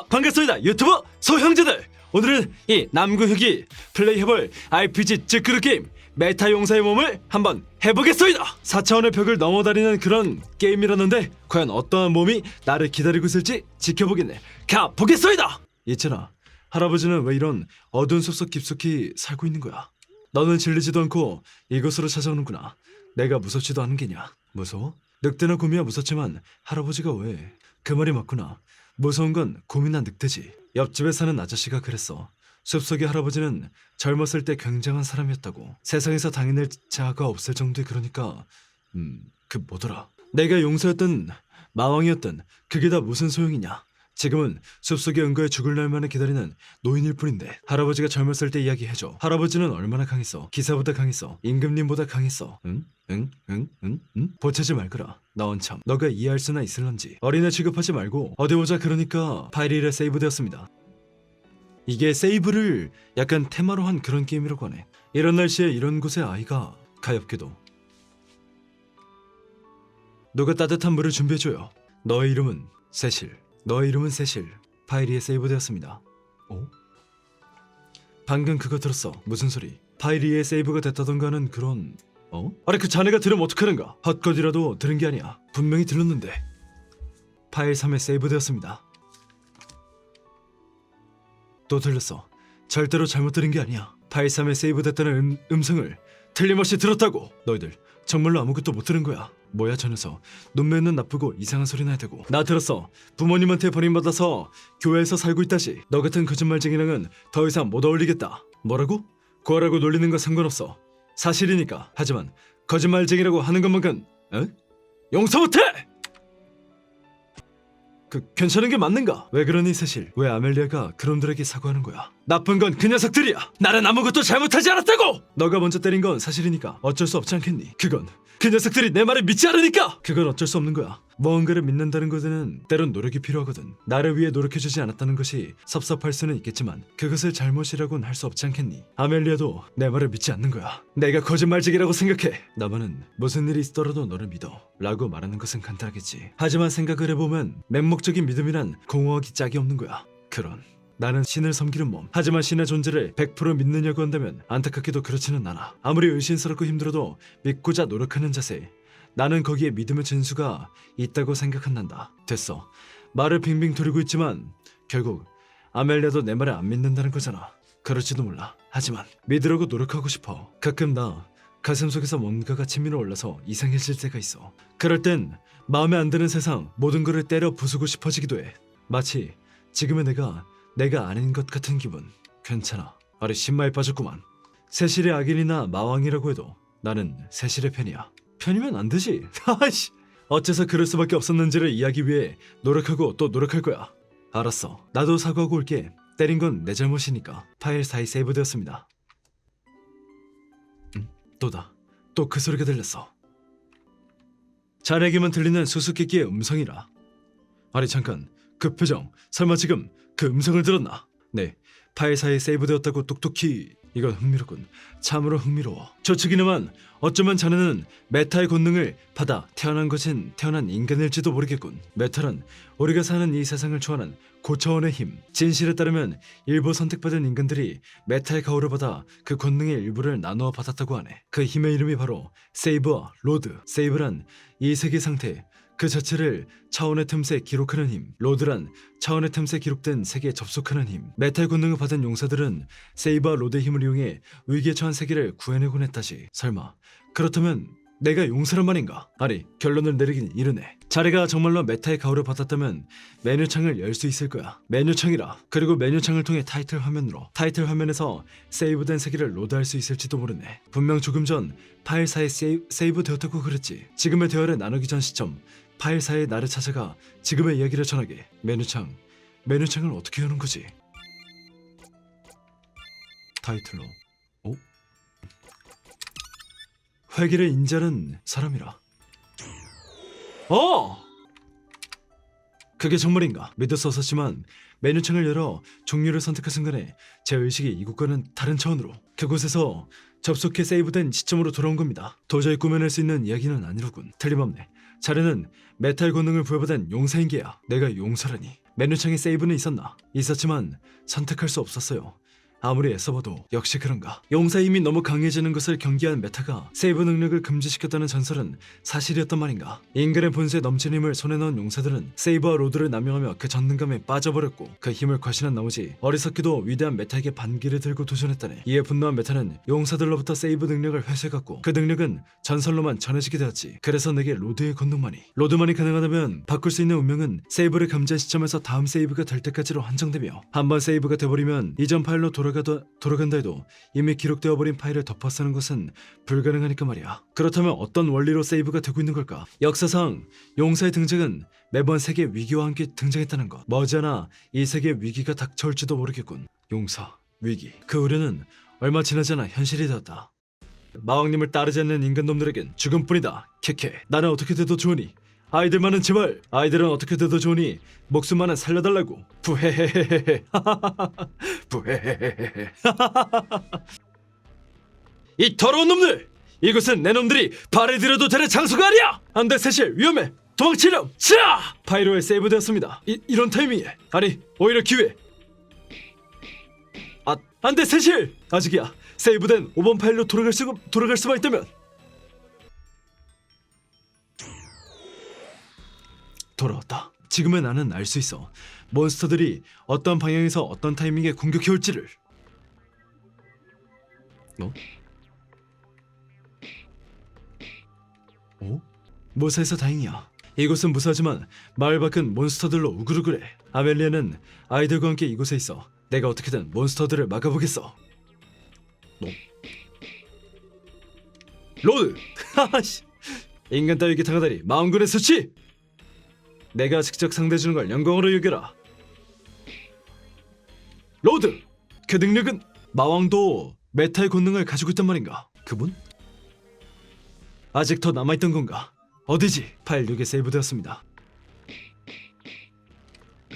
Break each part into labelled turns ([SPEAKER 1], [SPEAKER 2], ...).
[SPEAKER 1] 반갑습니다 유튜버 소형제들. 오늘은 이 남구혁이 플레이해볼 RPG 찌끄르 게임 메타 용사의 몸을 한번 해보겠습니다. 4차원의 벽을 넘어다니는 그런 게임이라는데 과연 어떠한 몸이 나를 기다리고 있을지 지켜보겠네. 가보겠습니다. 있잖아, 할아버지는 왜 이런 어두운 숲속 깊숙이 살고 있는 거야? 너는 질리지도 않고 이곳으로 찾아오는구나. 내가 무섭지도 않은 게냐? 무서워? 늑대나 곰이야 무섭지만 할아버지가 왜? 그 말이 맞구나. 무서운 건 곰이나 늑대지. 옆집에 사는 아저씨가 그랬어. 숲속의 할아버지는 젊었을 때 굉장한 사람이었다고. 세상에서 당해낼 자가 없을 정도의. 그러니까 그 뭐더라, 내가 용사였든 마왕이었든 그게 다 무슨 소용이냐. 지금은 숲속의 은거에 죽을 날만을 기다리는 노인일 뿐인데. 할아버지가 젊었을 때 이야기해줘. 할아버지는 얼마나 강했어. 기사보다 강했어. 임금님보다 강했어. 응? 보채지 말거라. 나 원참 너가 이해할 수나 있을런지. 어린애 취급하지 말고 어디 보자. 그러니까 파일에 세이브되었습니다. 이게 세이브를 약간 테마로 한 그런 게임이라고 하네. 이런 날씨에 이런 곳에 아이가 가엾게도. 누가 따뜻한 물을 준비해줘요. 너의 이름은 세실. 너의 이름은 세실. 파이리에 세이브되었습니다. 어? 방금 그거 들었어. 무슨 소리? 파이리에 세이브가 됐다던가 하는 그런... 아니 그 자네가 들으면 어떡하는가? 헛것이라도 들은 게 아니야. 분명히 들렸는데. 파일 3에 세이브되었습니다. 또 들렸어. 절대로 잘못 들은 게 아니야. 파일 3에 세이브됐다는 음성을 틀림없이 들었다고. 너희들 정말로 아무것도 못 들은 거야. 뭐야 저 녀석, 눈매는 나쁘고 이상한 소리나 해대고. 나 들었어. 부모님한테 버림받아서 교회에서 살고 있다지. 너 같은 거짓말쟁이랑은 더 이상 못 어울리겠다. 뭐라고? 구하라고 놀리는 거 상관없어. 사실이니까. 하지만 거짓말쟁이라고 하는 것만큼 용서 못해! 괜찮은 게 맞는가? 왜 그러니 세실? 왜 아멜리아가 그놈들에게 사과하는 거야? 나쁜 건 그 녀석들이야. 나는 아무것도 잘못하지 않았다고! 너가 먼저 때린 건 사실이니까 어쩔 수 없지 않겠니? 그건 그 녀석들이 내 말을 믿지 않으니까! 그건 어쩔 수 없는 거야. 무언가를 믿는다는 것은 때론 노력이 필요하거든. 나를 위해 노력해주지 않았다는 것이 섭섭할 수는 있겠지만 그것을 잘못이라고는 할 수 없지 않겠니? 아멜리아도 내 말을 믿지 않는 거야. 내가 거짓말쟁이라고 생각해. 나만은 무슨 일이 있더라도 너를 믿어 라고 말하는 것은 간단하겠지. 하지만 생각을 해보면 맹목적인 믿음이란 공허하기 짝이 없는 거야. 그런 나는 신을 섬기는 몸. 하지만 신의 존재를 100% 믿느냐고 한다면 안타깝게도 그렇지는 않아. 아무리 의심스럽고 힘들어도 믿고자 노력하는 자세, 나는 거기에 믿음의 진수가 있다고 생각한단다. 됐어. 말을 빙빙 돌리고 있지만 결국 아멜리아도 내 말을 안 믿는다는 거잖아. 그럴지도 몰라. 하지만 믿으려고 노력하고 싶어. 가끔 나 가슴속에서 뭔가가 치밀어 올라서 이상해질 때가 있어. 그럴 땐 마음에 안 드는 세상 모든 것을 때려 부수고 싶어지기도 해. 마치 지금의 내가 아닌 것 같은 기분. 괜찮아. 아래 신마에 빠졌구만. 세실의 악인이나 마왕이라고 해도 나는 세실의 편이야. 편이면 안 되지. 아이씨. 어째서 그럴 수밖에 없었는지를 이해하기 위해 노력하고 또 노력할 거야. 알았어. 나도 사과하고 올게. 때린 건 내 잘못이니까. 파일 4에 세이브되었습니다. 또다. 또 그 소리가 들렸어. 자네에게만 들리는 수수께끼의 음성이라. 아니 잠깐. 그 표정. 설마 지금 그 음성을 들었나? 네. 파일 4에 세이브되었다고 똑똑히. 이건 흥미롭군. 참으로 흥미로워. 저축이나만 어쩌면 자네는 메타의 권능을 받아 태어난 인간일지도 모르겠군. 메타란 우리가 사는 이 세상을 초월한 고차원의 힘. 진실에 따르면 일부 선택받은 인간들이 메타의 가호를 받아 그 권능의 일부를 나누어 받았다고 하네. 그 힘의 이름이 바로 세이브와 로드. 세이브란 이 세계 상태 그 자체를 차원의 틈새 기록하는 힘. 로드란 차원의 틈새 기록된 세계에 접속하는 힘. 메탈 권능을 받은 용사들은 세이브와 로드의 힘을 이용해 위기에 처한 세계를 구해내곤 했다지. 설마 그렇다면 내가 용사란 말인가? 아니 결론을 내리긴 이르네. 자네가 정말로 메타의 가호를 받았다면 메뉴창을 열 수 있을 거야. 메뉴창이라. 그리고 메뉴창을 통해 타이틀 화면에서 세이브된 세계를 로드할 수 있을지도 모르네. 분명 조금 전 파일 4에 세이브 되었다고 그랬지. 지금의 대화를 나누기 전 시점 파일 4에 나를 찾아가 지금의 이야기를 전하게. 메뉴창을 어떻게 여는 거지? 타이틀로. 회기를 인지하는 사람이라. 그게 정말인가? 믿을 수 없었지만 메뉴창을 열어 종류를 선택한 순간에 제 의식이 이곳과는 다른 차원으로 그곳에서 접속해 세이브된 시점으로 돌아온 겁니다. 도저히 꾸며낼 수 있는 이야기는 아니로군. 틀림없네. 자네는 메탈 권능을 부여받은 용사인 게야. 내가 용사라니. 메뉴창에 세이브는 있었나? 있었지만 선택할 수 없었어요. 아무리 애써봐도 역시 그런가. 용사의 힘이 너무 강해지는 것을 경계한 메타가 세이브 능력을 금지시켰다는 전설은 사실이었단 말인가. 인간의 본성에 넘치는 힘을 손에 넣은 용사들은 세이브와 로드를 남용하며 그 전능감에 빠져버렸고 그 힘을 과신한 나머지 어리석기도 위대한 메타에게 반기를 들고 도전했다네. 이에 분노한 메타는 용사들로부터 세이브 능력을 회수해갔고 그 능력은 전설로만 전해지게 되었지. 그래서 내게 로드의 권능만이 가능하다면 바꿀 수 있는 운명은 세이브를 감지한 시점에서 다음 세이브가 될 때까지로 한정되며 한번 세이브가 돼버리면 이전 파일로 돌아간다 해도 이미 기록되어 버린 파일을 덮어쓰는 것은 불가능하니까 말이야. 그렇다면 어떤 원리로 세이브가 되고 있는 걸까? 역사상 용사의 등장은 매번 세계 위기와 함께 등장했다는 것. 머지않아 이 세계 위기가 닥쳐올지도 모르겠군. 용사, 위기. 그 우려는 얼마 지나지 않아 현실이 되었다. 마왕님을 따르지 않는 인간놈들에겐 죽음뿐이다. 케케. 나는 어떻게 돼도 좋으니 아이들만은 제발. 아이들은 어떻게 돼도 좋으니 목숨만은 살려달라고. 부헤헤헤헤. 부헤헤헤헤. 이 더러운 놈들! 이곳은 내 놈들이 발을 들여도 되는 장소가 아니야! 안돼 세실 위험해! 도망치렴! 자! 파이로에 세이브되었습니다. 이런 타이밍에 아니 오히려 기회. 아 안돼 세실! 아직이야. 세이브된 5번 파일로 돌아갈 수만 있다면. 돌아왔다. 지금의 나는 알 수 있어. 몬스터들이 어떤 방향에서 어떤 타이밍에 공격해올지를. 무사해서 다행이야. 이곳은 무사하지만 마을 밖은 몬스터들로 우글우글해. 아멜리아는 아이들과 함께 이곳에 있어. 내가 어떻게든 몬스터들을 막아보겠어. 로드! 하하씨! 인간 따위에게 당하다니 마음군의 수치! 내가 직접 상대해주는 걸 영광으로 여겨라. 로드! 그 능력은 마왕도 메타의 권능을 가지고 있단 말인가? 그분? 아직 더 남아있던 건가? 어디지? 파일 6에 세이브되었습니다.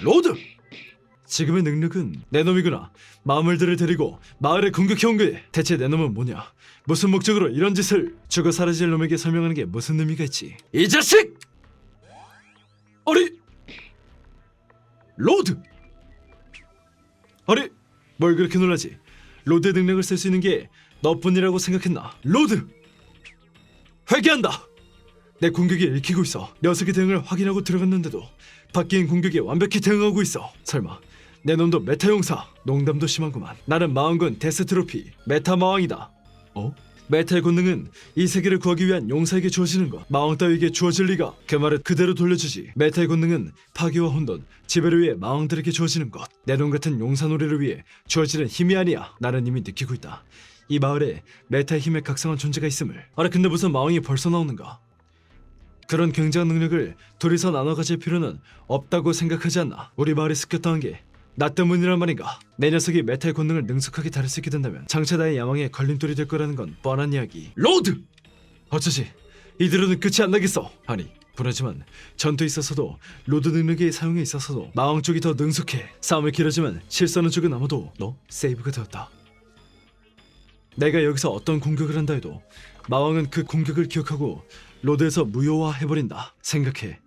[SPEAKER 1] 로드! 지금의 능력은 내 놈이구나. 마물들을 데리고 마을에 공격해온 거야. 대체 내 놈은 뭐냐? 무슨 목적으로 이런 짓을? 죽어 사라질 놈에게 설명하는 게 무슨 의미가 있지? 이 자식! 아니! 로드! 아니! 뭘 그렇게 놀라지? 로드의 능력을 쓸 수 있는 게 너뿐이라고 생각했나? 로드! 회개한다! 내 공격이 읽히고 있어. 녀석의 대응을 확인하고 들어갔는데도 바뀐 공격에 완벽히 대응하고 있어. 설마 내 놈도 메타 용사? 농담도 심하구만. 나는 마왕군 데스트로피 메타 마왕이다. 메타의 권능은 이 세계를 구하기 위한 용사에게 주어지는 것. 마왕 따위에게 주어질 리가. 그 말을 그대로 돌려주지. 메타의 권능은 파괴와 혼돈, 지배를 위해 마왕들에게 주어지는 것. 내 놈 같은 용사놀이를 위해 주어지는 힘이 아니야. 나는 이미 느끼고 있다. 이 마을에 메타의 힘에 각성한 존재가 있음을. 아니 근데 무슨 마왕이 벌써 나오는가? 그런 굉장한 능력을 둘이서 나눠 가질 필요는 없다고 생각하지 않나? 우리 마을이 습격당한 게 나 때문이란 말인가? 내 녀석이 메타의 권능을 능숙하게 다룰 수 있게 된다면 장차 나의 야망에 걸림돌이 될 거라는 건 뻔한 이야기. 로드! 어쩌지? 이대로는 끝이 안 나겠어. 아니 불하지만 전투에 있어서도 로드 능력의 사용에 있어서도 마왕 쪽이 더 능숙해. 싸움이 길어지면 실수하는 쪽은 아마도 너 세이브가 되었다. 내가 여기서 어떤 공격을 한다 해도 마왕은 그 공격을 기억하고 로드에서 무효화해버린다. 생각해.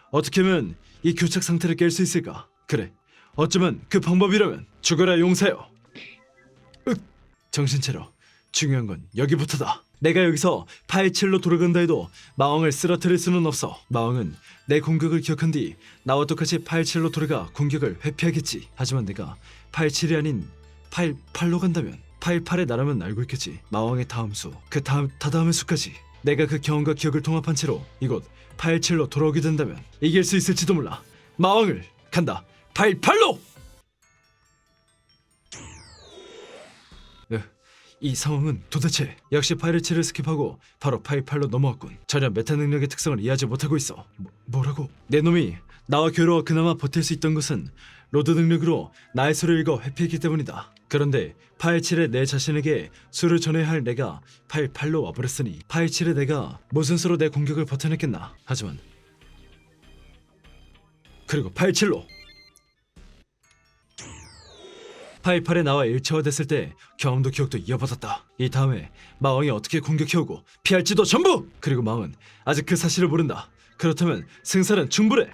[SPEAKER 1] 어떻게 하면 이 교착 상태를 깰 수 있을까? 그래. 어쩌면 그 방법이라면 죽어라 용사여. 정신 차려. 중요한 건 여기부터다. 내가 여기서 파이칠로 돌아간다 해도 마왕을 쓰러뜨릴 수는 없어. 마왕은 내 공격을 기억한 뒤 나와 똑같이 파이칠로 돌아가 공격을 회피하겠지. 하지만 내가 파이칠이 아닌 파일8로 간다면 파일8의 나라면 알고 있겠지. 마왕의 다음 수, 그 다다음의 수까지. 내가 그 경험과 기억을 통합한 채로 이곳 파일7로 돌아오게 된다면 이길 수 있을지도 몰라. 마왕을 간다. 파일8로! 이 상황은 도대체. 역시 파일 7을 스킵하고 바로 파일 8로 넘어왔군. 전혀 메타 능력의 특성을 이해하지 못하고 있어. 뭐라고? 내 놈이 나와 겨루어 그나마 버틸 수 있던 것은 로드 능력으로 나의 수를 읽어 회피했기 때문이다. 그런데 파일 7에 내 자신에게 수를 전해야 할 내가 파일 8로 와버렸으니 파일 7에 내가 무슨 수로 내 공격을 버텨냈겠나. 하지만 그리고 파일 7로 파일 8에 나와 일체화됐을 때 경험도 기억도 이어받았다. 이 다음에 마왕이 어떻게 공격해오고 피할지도 전부! 그리고 마왕은 아직 그 사실을 모른다. 그렇다면 승산은 충분해.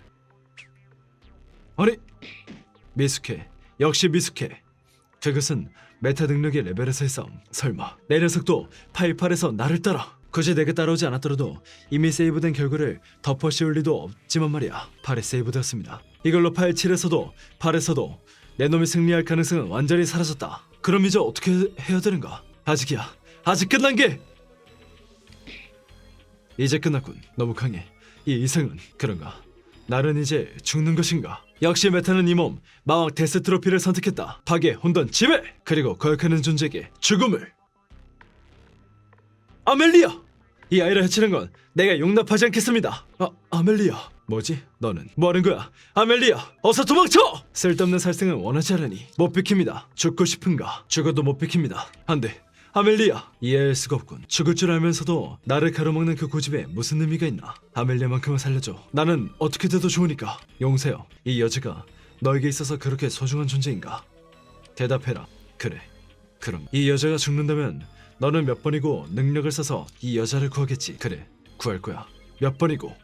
[SPEAKER 1] 아니 미숙해. 역시 미숙해. 그것은 메타 능력의 레벨에서의 싸움. 설마 내 녀석도 파일 8에서 나를 따라. 굳이 내게 따라오지 않았더라도 이미 세이브된 결과를 덮어 씌울 리도 없지만 말이야. 8에 세이브되었습니다. 이걸로 파일 7에서도 8에서도 내 놈이 승리할 가능성은 완전히 사라졌다. 그럼 이제 어떻게 해야 되는가? 아직이야. 아직 끝난 게 이제 끝났군. 너무 강해. 이 이상은 그런가? 나는 이제 죽는 것인가? 역시 메타는 이 몸 마왕 데스 트로피를 선택했다. 파괴, 혼돈, 지배! 그리고 거역하는 존재에게 죽음을. 아멜리아! 이 아이를 해치는 건 내가 용납하지 않겠습니다. 아멜리아. 뭐지? 너는 뭐하는 거야? 아멜리아! 어서 도망쳐! 쓸데없는 살생은 원하지 않으니 못 비킵니다. 죽고 싶은가? 죽어도 못 비킵니다. 안돼. 아멜리아! 이해할 수가 없군. 죽을 줄 알면서도 나를 가로막는 그 고집에 무슨 의미가 있나? 아멜리아만큼은 살려줘. 나는 어떻게 돼도 좋으니까. 용세요. 이 여자가 너에게 있어서 그렇게 소중한 존재인가? 대답해라. 그래. 그럼 이 여자가 죽는다면 너는 몇 번이고 능력을 써서 이 여자를 구하겠지. 그래. 구할 거야. 몇 번이고.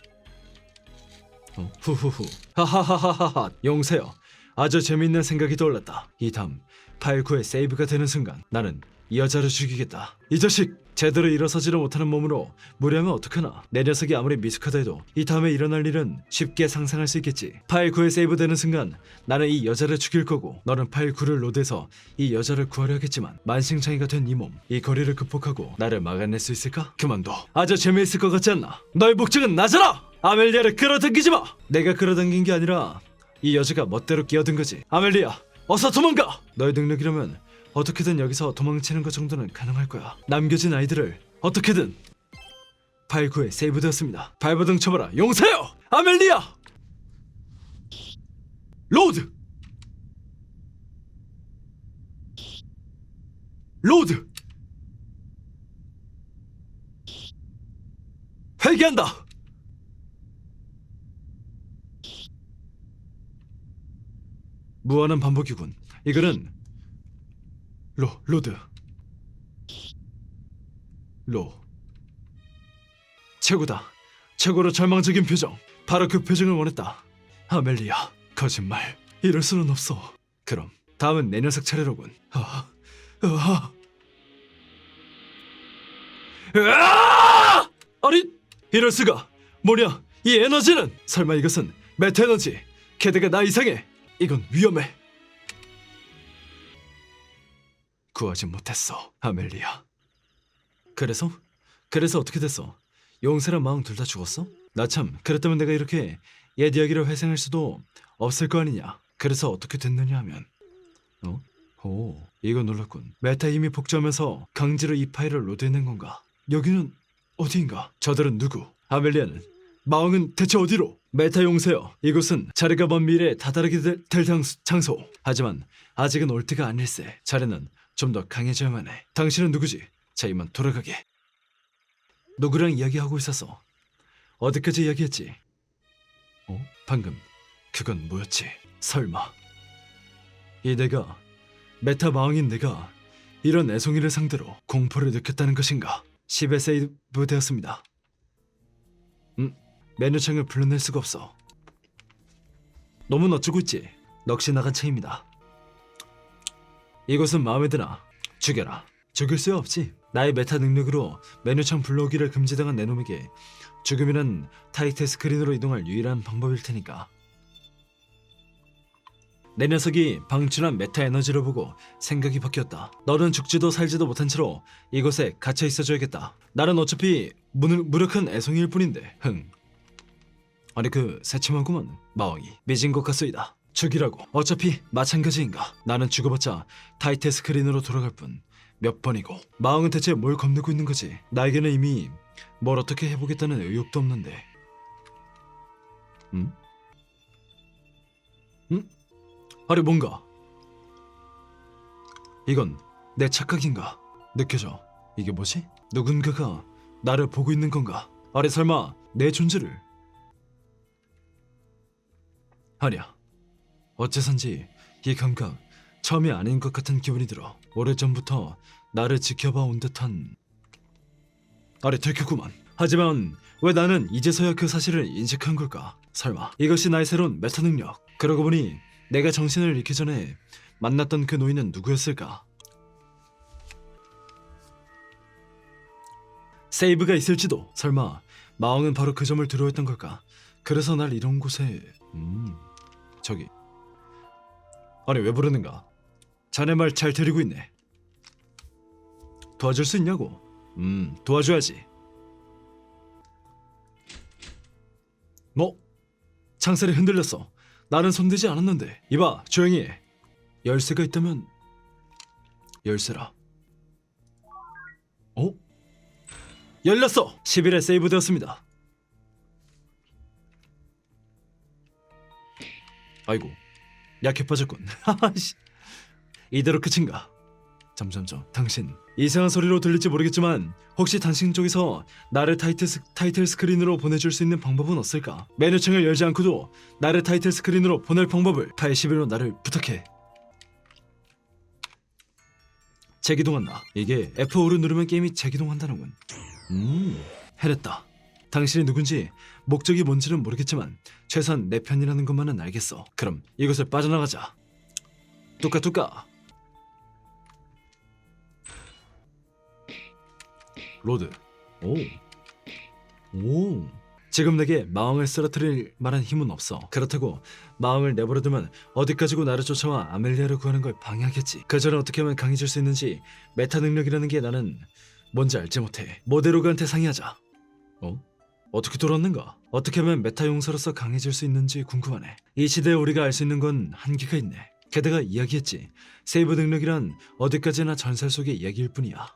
[SPEAKER 1] 후후후. 하하하하하. 용세요. 아주 재미있는 생각이 떠올랐다. 이 다음 파일 9에 세이브가 되는 순간 나는 이 여자를 죽이겠다. 이 자식! 제대로 일어서지를 못하는 몸으로 무리하면 어떡하나. 내 녀석이 아무리 미숙하다 해도 이 다음에 일어날 일은 쉽게 상상할 수 있겠지. 파일 9에 세이브되는 순간 나는 이 여자를 죽일 거고 너는 파일 9를 로드해서 이 여자를 구하려 하겠지만 만신창이가 된 이 몸, 이 거리를 극복하고 나를 막아낼 수 있을까? 그만둬. 아주 재미있을 것 같지 않나? 너의 목적은 나잖아! 아멜리아를 끌어당기지 마! 내가 끌어당긴 게 아니라 이 여자가 멋대로 끼어든 거지. 아멜리아! 어서 도망가! 너의 능력이라면 어떻게든 여기서 도망치는 것 정도는 가능할 거야. 남겨진 아이들을 어떻게든. 파일 9에 세이브되었습니다. 발버둥 쳐봐라. 용사여! 아멜리아! 로드! 로드! 회개한다! 무한한 반복이군. 이거는 로드 최고다. 최고로 절망적인 표정. 바로 그 표정을 원했다. 아멜리아, 거짓말. 이럴 수는 없어. 그럼 다음은 내 녀석 차례로군. 아니, 이럴 수가. 뭐냐 이 에너지는? 설마 이것은 메타 에너지. 게다가 나 이상해. 이건 위험해. 구하지 못했어, 아멜리아. 그래서 어떻게 됐어? 용세랑 마왕 둘 다 죽었어? 나 참, 그랬다면 내가 이렇게 옛 이야기를 회상할 수도 없을 거 아니냐. 그래서 어떻게 됐느냐 하면 오, 이거 놀랐군. 메타 힘이 복주하면서 강제로 이 파일을 로드해낸 건가? 여기는 어디인가? 저들은 누구? 아멜리아는? 마왕은 대체 어디로? 메타 용세요. 이곳은 자리가 먼 미래에 다다르게 될 장소. 하지만 아직은 올 때가 아닐세. 자리는 좀 더 강해져야만 해. 당신은 누구지? 자, 이만 돌아가게. 누구랑 이야기하고 있었어? 어디까지 이야기했지? 방금 그건 뭐였지? 설마 이 내가, 메타 마왕인 내가 이런 애송이를 상대로 공포를 느꼈다는 것인가? 10에 세이브 되었습니다. 메뉴창을 불러낼 수가 없어. 놈은 어쩌고 있지? 넋이 나간 채입니다. 이곳은 마음에 드나? 죽여라. 죽일 수 없지. 나의 메타 능력으로 메뉴창 불러오기를 금지당한 내 놈에게 죽음이란 타이틀 스크린으로 이동할 유일한 방법일 테니까. 내 녀석이 방출한 메타 에너지를 보고 생각이 바뀌었다. 너는 죽지도 살지도 못한 채로 이곳에 갇혀 있어줘야겠다. 나는 어차피 무력한 애송이일 뿐인데. 아니 그 새침하구먼 마왕이. 미진 것 같소이다. 죽이라고. 어차피 마찬가지인가. 나는 죽어봤자 타이틀 스크린으로 돌아갈 뿐. 몇 번이고. 마왕은 대체 뭘 겁내고 있는 거지? 나에게는 이미 뭘 어떻게 해보겠다는 의욕도 없는데. 아니 뭔가. 이건 내 착각인가? 느껴져. 이게 뭐지? 누군가가 나를 보고 있는 건가? 아니 설마 내 존재를. 아니야. 어째선지 이 감각 처음이 아닌 것 같은 기분이 들어. 오래전부터 나를 지켜봐 온 듯한. 아니 들켰구만. 하지만 왜 나는 이제서야 그 사실을 인식한 걸까? 설마 이것이 나의 새로운 메타 능력. 그러고 보니 내가 정신을 잃기 전에 만났던 그 노인은 누구였을까? 세이브가 있을지도. 설마 마왕은 바로 그 점을 두려워했던 걸까? 그래서 날 이런 곳에... 저기... 아니 왜 부르는가? 자네 말 잘 들리고 있네. 도와줄 수 있냐고? 도와줘야지. 뭐? 창살이 흔들렸어. 나는 손대지 않았는데. 이봐, 조용히 해. 열쇠가 있다면 열쇠라. 어? 열렸어! 10일에 세이브되었습니다. 아이고, 약해 빠졌군. 이대로 끝인가? 점점점 당신 이상한 소리로 들릴지 모르겠지만 혹시 당신 쪽에서 나를 타이틀 스크린으로 보내줄 수 있는 방법은 없을까? 메뉴창을 열지 않고도 나를 타이틀 스크린으로 보낼 방법을 80일로 나를 부탁해. 재기동한다. 이게 F5를 누르면 게임이 재기동한다는군. 해냈다. 당신이 누군지 목적이 뭔지는 모르겠지만 최소한 내 편이라는 것만은 알겠어. 그럼 이곳을 빠져나가자. 뚜까뚜까. 로드. 오. 지금 내게 마왕을 쓰러뜨릴 만한 힘은 없어. 그렇다고 마왕을 내버려두면 어디까지고 나를 쫓아와 아멜리아를 구하는 걸 방해하겠지. 그 전에 어떻게 하면 강해질 수 있는지 메타 능력이라는 게 나는 뭔지 알지 못해. 모데로그한테 상의하자. 어떻게 돌아왔는가? 어떻게 하면 메타 용사로서 강해질 수 있는지 궁금하네. 이 시대에 우리가 알 수 있는 건 한계가 있네. 게다가 이야기했지. 세이브 능력이란 어디까지나 전설 속의 이야기일 뿐이야.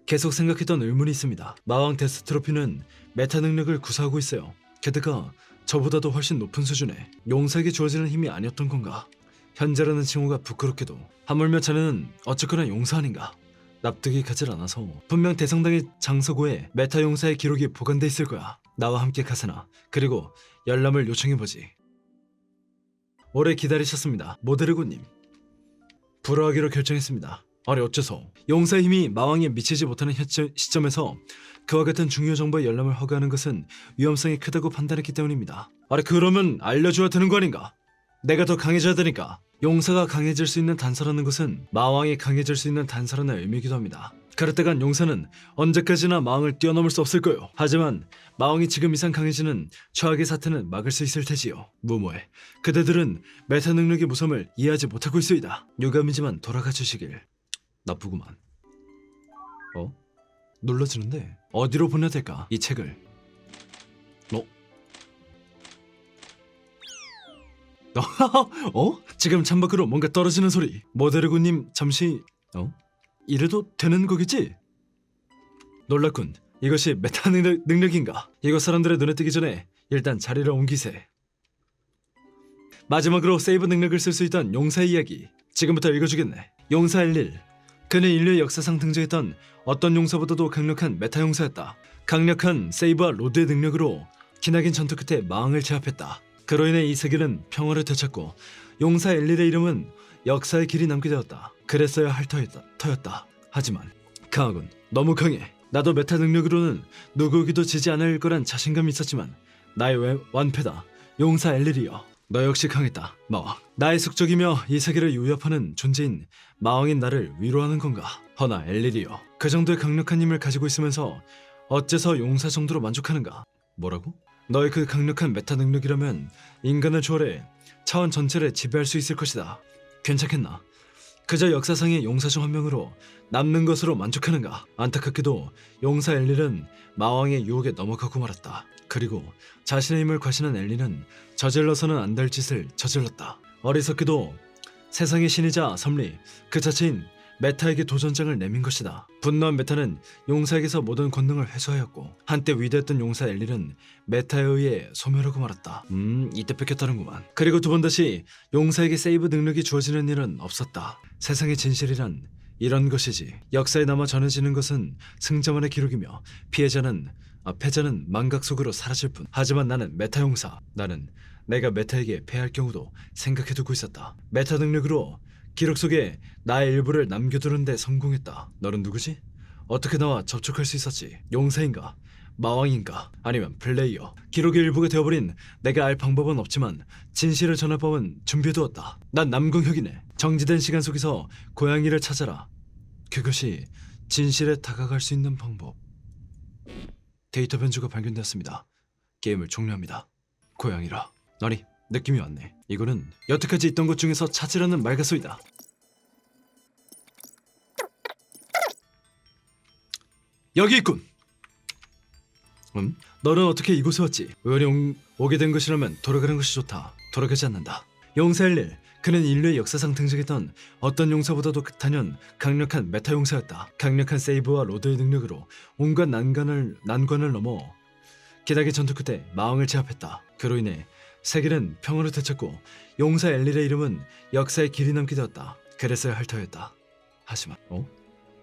[SPEAKER 1] 계속 생각했던 의문이 있습니다. 마왕 데스트로피는 메타 능력을 구사하고 있어요. 게다가 저보다도 훨씬 높은 수준의 용사에게 주어지는 힘이 아니었던 건가? 현재라는 칭호가 부끄럽게도. 하물며 자네는 어쨌거나 용사 아닌가? 납득이 가질 않아서. 분명 대성당의 장서고에 메타 용사의 기록이 보관돼 있을 거야. 나와 함께 가세나. 그리고 열람을 요청해보지. 오래 기다리셨습니다, 모데르고님. 불허하기로 결정했습니다. 아니 어째서? 용사의 힘이 마왕에 미치지 못하는 시점에서 그와 같은 중요 정보의 열람을 허가하는 것은 위험성이 크다고 판단했기 때문입니다. 아니 그러면 알려줘야 되는 거 아닌가? 내가 더 강해져야 되니까. 용사가 강해질 수 있는 단서라는 것은 마왕이 강해질 수 있는 단서라는 의미이기도 합니다. 그렇다간 용사는 언제까지나 마왕을 뛰어넘을 수 없을 거요. 하지만 마왕이 지금 이상 강해지는 최악의 사태는 막을 수 있을 테지요. 무모해. 그대들은 메타 능력의 무섬을 이해하지 못하고 있소이다. 유감이지만 돌아가 주시길. 나쁘구만. 눌러지는데 어디로 보내야 될까? 이 책을. 지금 창밖으로 뭔가 떨어지는 소리. 모데르고님 잠시. 이래도 되는 거겠지? 놀랐군. 이것이 메타 능력인가? 이거 사람들의 눈에 띄기 전에 일단 자리를 옮기세. 마지막으로 세이브 능력을 쓸 수 있던 용사의 이야기. 지금부터 읽어주겠네. 용사 엘릴. 그는 인류의 역사상 등장했던 어떤 용사보다도 강력한 메타 용사였다. 강력한 세이브와 로드의 능력으로 기나긴 전투 끝에 마왕을 제압했다. 그로 인해 이 세계는 평화를 되찾고 용사 엘릴의 이름은 역사의 길이 남게 되었다. 그랬어야 할 터였다. 하지만 강하군. 너무 강해. 나도 메타 능력으로는 누구에게도 지지 않을 거란 자신감이 있었지만 나의 완패다. 용사 엘릴이여. 너 역시 강했다, 마왕. 나의 숙적이며 이 세계를 위협하는 존재인 마왕인 나를 위로하는 건가? 허나 엘릴이여. 그 정도의 강력한 힘을 가지고 있으면서 어째서 용사 정도로 만족하는가? 뭐라고? 너의 그 강력한 메타 능력이라면 인간을 초월해 차원 전체를 지배할 수 있을 것이다. 괜찮겠나? 그저 역사상의 용사 중 한 명으로 남는 것으로 만족하는가? 안타깝게도 용사 엘릴은 마왕의 유혹에 넘어가고 말았다. 그리고 자신의 힘을 과신한 엘리는 저질러서는 안 될 짓을 저질렀다. 어리석게도 세상의 신이자 섭리 그 자체인 메타에게 도전장을 내민 것이다. 분노한 메타는 용사에게서 모든 권능을 회수하였고 한때 위대했던 용사 엘릴은 메타에 의해 소멸하고 말았다. 이때 뺏겼다는구만. 그리고 두 번 다시 용사에게 세이브 능력이 주어지는 일은 없었다. 세상의 진실이란 이런 것이지. 역사에 남아 전해지는 것은 승자만의 기록이며 패자는 망각 속으로 사라질 뿐. 하지만 나는 메타 용사. 나는 내가 메타에게 패할 경우도 생각해두고 있었다. 메타 능력으로 기록 속에 나의 일부를 남겨두는 데 성공했다. 너는 누구지? 어떻게 나와 접촉할 수 있었지? 용사인가? 마왕인가 아니면 플레이어. 기록의 일부가 되어버린 내가 알 방법은 없지만 진실을 전할 법은 준비해두었다. 난 남궁혁이네. 정지된 시간 속에서 고양이를 찾아라. 그것이 진실에 다가갈 수 있는 방법. 데이터 변수가 발견되었습니다. 게임을 종료합니다. 고양이라. 아니, 느낌이 왔네. 이거는 여태까지 있던 것 중에서 찾으라는 말가소이다. 여기 있군. 너는 어떻게 이곳에 왔지? 오게 된 것이라면 돌아가는 것이 좋다. 돌아가지 않는다. 용사 엘릴. 그는 인류의 역사상 등장했던 어떤 용사보다도 단연 강력한 메타 용사였다. 강력한 세이브와 로드의 능력으로 온갖 난관을 넘어 기나긴 전투 끝에 마왕을 제압했다. 그로 인해 세계는 평화를 되찾고 용사 엘릴의 이름은 역사에 길이 남게 되었다. 그래서야 할 터였다. 하지만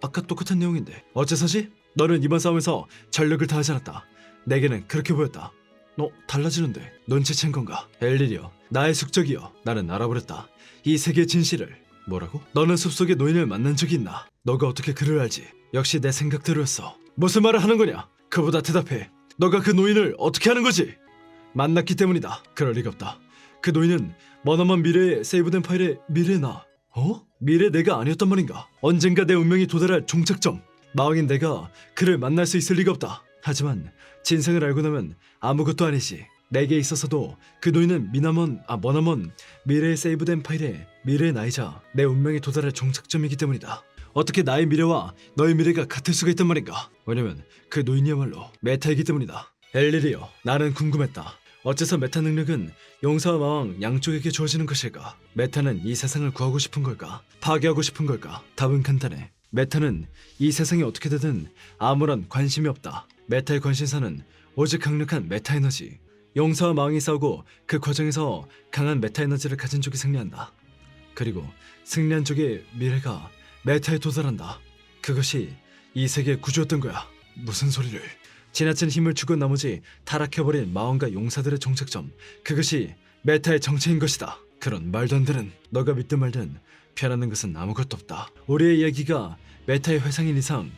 [SPEAKER 1] 아까 똑같은 내용인데 어째서지? 너는 이번 싸움에서 전력을 다하지 않았다. 내게는 그렇게 보였다. 너 달라지는데 눈치챈 건가? 엘릴이여, 나의 숙적이여. 나는 알아버렸다. 이 세계의 진실을. 뭐라고? 너는 숲속의 노인을 만난 적이 있나? 너가 어떻게 그를 알지? 역시 내 생각대로였어. 무슨 말을 하는 거냐? 그보다 대답해. 너가 그 노인을 어떻게 아는 거지? 만났기 때문이다. 그럴 리가 없다. 그 노인은 머나먼 미래의 세이브된 파일의 미래의 나. 미래 내가 아니었단 말인가? 언젠가 내 운명이 도달할 종착점. 마왕인 내가 그를 만날 수 있을 리가 없다. 하지만 진상을 알고 나면 아무것도 아니지. 내게 있어서도 그 노인은 머나먼 미래에 세이브된 파일의 미래의 나이자 내 운명이 도달할 종착점이기 때문이다. 어떻게 나의 미래와 너의 미래가 같을 수가 있단 말인가? 왜냐면 그 노인이야말로 메타이기 때문이다. 엘릴이여, 나는 궁금했다. 어째서 메타 능력은 용사와 마왕 양쪽에게 주어지는 것일까? 메타는 이 세상을 구하고 싶은 걸까? 파괴하고 싶은 걸까? 답은 간단해. 메타는 이 세상이 어떻게 되든 아무런 관심이 없다. 메타의 관심사는 오직 강력한 메타 에너지. 용사와 마왕이 싸우고 그 과정에서 강한 메타 에너지를 가진 쪽이 승리한다. 그리고 승리한 쪽의 미래가 메타에 도달한다. 그것이 이 세계의 구조였던 거야. 무슨 소리를. 지나친 힘을 주고 나머지 타락해버린 마왕과 용사들의 종착점. 그것이 메타의 정체인 것이다. 그런 말도 안 되는. 너가 믿든 말든 변하는 것은 아무것도 없다. 우리의 이야기가 메타의 회상인 이상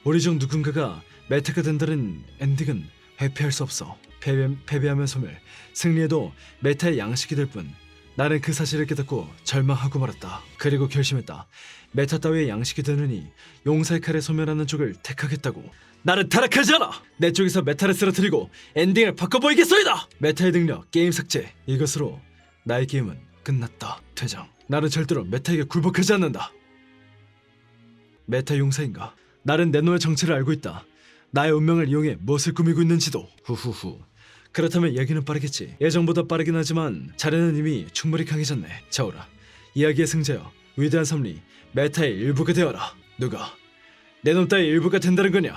[SPEAKER 1] 우리 중 누군가가 메타가 된다는 엔딩은 회피할 수 없어. 패배하면 소멸, 승리해도 메타의 양식이 될 뿐. 나는 그 사실을 깨닫고 절망하고 말았다. 그리고 결심했다. 메타 따위의 양식이 되느니 용사의 칼에 소멸하는 쪽을 택하겠다고. 나는 타락하지 않아. 내 쪽에서 메타를 쓰러뜨리고 엔딩을 바꿔보이겠소이다. 메타의 능력, 게임 삭제. 이것으로 나의 게임은 끝났다. 퇴장. 나는 절대로 메타에게 굴복하지 않는다. 메타 용사인가? 나는 내 놈의 정체를 알고 있다. 나의 운명을 이용해 무엇을 꾸미고 있는지도. 후후후. 그렇다면 이야기는 빠르겠지. 예정보다 빠르긴 하지만 자네는 이미 충분히 강해졌네. 자오라, 이야기의 승자여, 위대한 섭리, 메타의 일부가 되어라. 누가 내 놈 따위 일부가 된다는 거냐?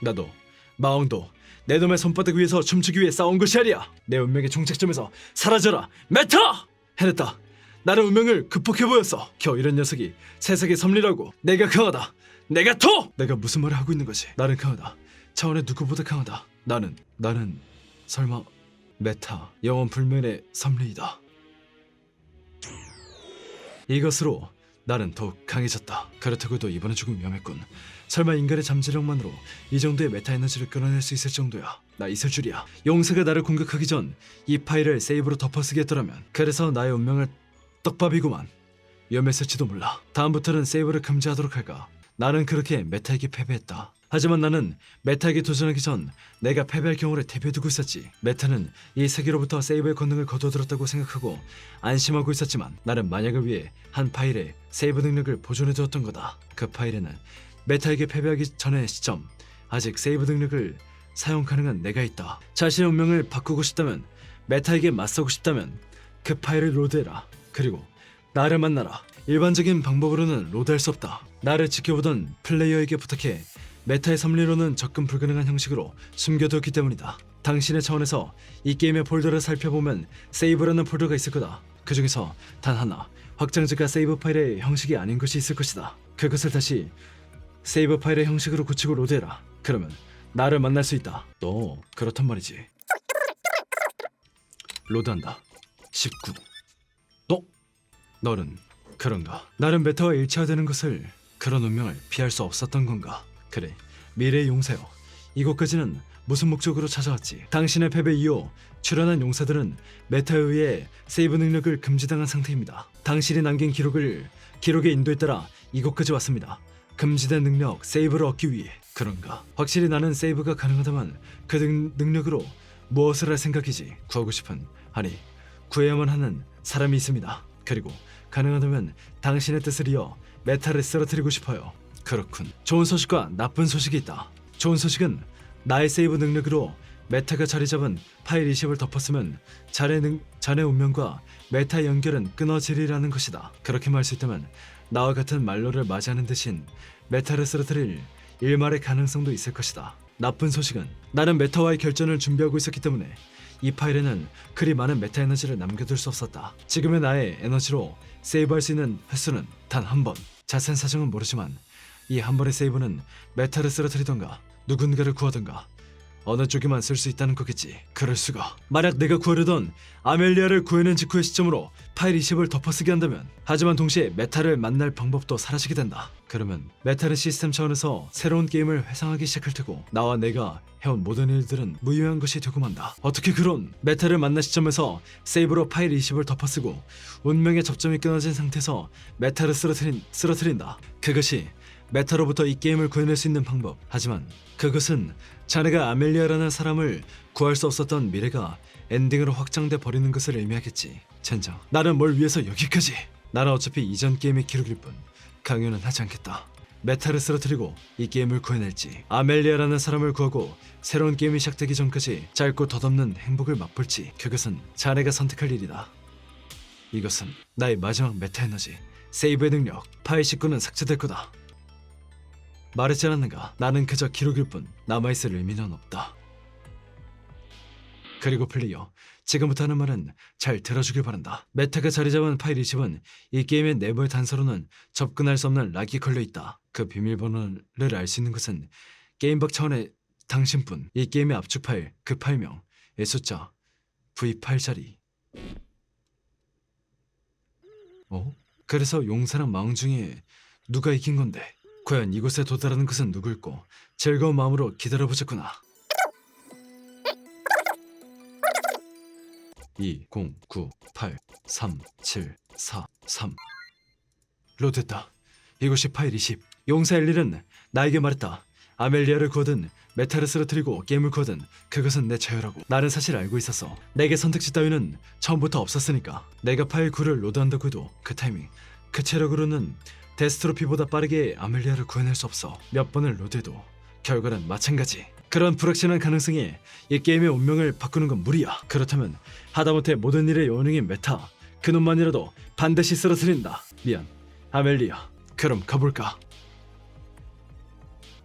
[SPEAKER 1] 나도 마왕도 내 놈의 손바닥 위에서 춤추기 위해 싸운 것이 아니야. 내 운명의 종착점에서 사라져라. 메타! 해냈다. 나는 운명을 극복해 보였어. 겨우 이런 녀석이 세상의 섭리라고. 내가 강하다. 내가 더! 내가 무슨 말을 하고 있는 거지? 나는 강하다. 차원의 누구보다 강하다. 나는 설마 메타 영원 불멸의 섭리이다. 이것으로 나는 더욱 강해졌다. 그렇다고 해도 이번엔 조금 위험했군. 설마 인간의 잠재력만으로 이 정도의 메타 에너지를 끌어낼 수 있을 정도야. 나 있을 줄이야. 용사가 나를 공격하기 전 이 파일을 세이브로 덮어쓰게 했더라면. 그래서 나의 운명을 떡밥이구만. 위험했을지도 몰라. 다음부터는 세이브를 금지하도록 할까. 나는 그렇게 메타에게 패배했다. 하지만 나는 메타에게 도전하기 전 내가 패배할 경우를 대비해두고 있었지. 메타는 이 세계로부터 세이브의 권능을 거둬들었다고 생각하고 안심하고 있었지만 나는 만약을 위해 한 파일에 세이브 능력을 보존해두었던 거다. 그 파일에는 메타에게 패배하기 전의 시점, 아직 세이브 능력을 사용 가능한 내가 있다. 자신의 운명을 바꾸고 싶다면, 메타에게 맞서고 싶다면 그 파일을 로드해라. 그리고 나를 만나라. 일반적인 방법으로는 로드할 수 없다. 나를 지켜보던 플레이어에게 부탁해. 메타의 섭리로는 접근 불가능한 형식으로 숨겨두었기 때문이다. 당신의 차원에서 이 게임의 폴더를 살펴보면 세이브라는 폴더가 있을 거다. 그 중에서 단 하나, 확장자가 세이브 파일의 형식이 아닌 것이 있을 것이다. 그것을 다시 세이브 파일의 형식으로 고치고 로드해라. 그러면 나를 만날 수 있다. 너 그렇단 말이지. 로드한다. 19. 너는 그런가? 나는 메타와 일체화되는 것을, 그런 운명을 피할 수 없었던 건가? 그래, 미래의 용사여, 이곳까지는 무슨 목적으로 찾아왔지? 당신의 패배 이후 출연한 용사들은 메타에 의해 세이브 능력을 금지당한 상태입니다. 당신이 남긴 기록의 인도에 따라 이곳까지 왔습니다. 금지된 능력 세이브를 얻기 위해. 그런가? 확실히 나는 세이브가 가능하다면 그 능력으로 무엇을 할 생각이지? 구하고 싶은, 아니 구해야만 하는 사람이 있습니다. 그리고 가능하다면 당신의 뜻을 이어 메타를 쓰러뜨리고 싶어요. 그렇군. 좋은 소식과 나쁜 소식이 있다. 좋은 소식은 나의 세이브 능력으로 메타가 자리 잡은 파일 20을 덮었으면 자네 운명과 메타의 연결은 끊어지리라는 것이다. 그렇게 말할 수 있다면 나와 같은 말로를 맞이하는 대신 메타를 쓰러뜨릴 일말의 가능성도 있을 것이다. 나쁜 소식은 나는 메타와의 결전을 준비하고 있었기 때문에 이 파일에는 그리 많은 메타 에너지를 남겨둘 수 없었다. 지금의 나의 에너지로 세이브할 수 있는 횟수는 단 한 번. 자세한 사정은 모르지만 이 한 번의 세이브는 메타를 쓰러뜨리던가 누군가를 구하던가 어느 쪽에만 쓸 수 있다는 거겠지. 그럴 수가. 만약 내가 구하려던 아멜리아를 구해낸 직후의 시점으로 파일 20을 덮어쓰게 한다면, 하지만 동시에 메타를 만날 방법도 사라지게 된다. 그러면 메타는 시스템 차원에서 새로운 게임을 회상하기 시작할 테고 나와 내가 해온 모든 일들은 무의미한 것이 되고 만다. 어떻게 그런 메타를 만난 시점에서 세이브로 파일 20을 덮어쓰고 운명의 접점이 끊어진 상태에서 메타를 쓰러뜨린다. 그것이 메타로부터 이 게임을 구해낼 수 있는 방법. 하지만 그것은 자네가 아멜리아라는 사람을 구할 수 없었던 미래가 엔딩으로 확장돼 버리는 것을 의미하겠지. 젠장, 나는 뭘 위해서 여기까지? 나는 어차피 이전 게임의 기록일 뿐 강요는 하지 않겠다. 메타를 쓰러뜨리고 이 게임을 구해낼지, 아멜리아라는 사람을 구하고 새로운 게임이 시작되기 전까지 짧고 덧없는 행복을 맛볼지, 그것은 자네가 선택할 일이다. 이것은 나의 마지막 메타 에너지, 세이브의 능력. 파일 19는 삭제될 거다. 말했지 않았는가? 나는 그저 기록일 뿐 남아있을 의미는 없다. 그리고 플레이어, 지금부터 하는 말은 잘 들어주길 바란다. 메타가 자리 잡은 파일 20은 이 게임의 내부의 단서로는 접근할 수 없는 락이 걸려있다. 그 비밀번호를 알 수 있는 것은 게임박 차원의 당신뿐. 이 게임의 압축 파일, 그 파일명, 의 숫자 V8자리. 그래서 용사랑 마왕 중에 누가 이긴 건데? 과연 이곳에 도달하는 것은 누구일고? 즐거운 마음으로 기다려보자꾸나. 2, 0, 9, 8, 3, 7, 4, 3. 로드했다. 이곳이 파일 20. 용사 엘릴은 나에게 말했다. 아멜리아를 구하든 메타를 쓰러뜨리고 게임을 구하든 그것은 내 자유라고. 나는 사실 알고 있었어. 내게 선택지 따위는 처음부터 없었으니까. 내가 파일 9를 로드한다고 해도 그 타이밍, 그 체력으로는 데스트로피보다 빠르게 아멜리아를 구해낼 수 없어. 몇 번을 로드해도 결과는 마찬가지. 그런 불확실한 가능성이 이 게임의 운명을 바꾸는 건 무리야. 그렇다면 하다못해 모든 일의 요원인 메타, 그놈만이라도 반드시 쓰러뜨린다. 미안, 아멜리아. 그럼 가볼까?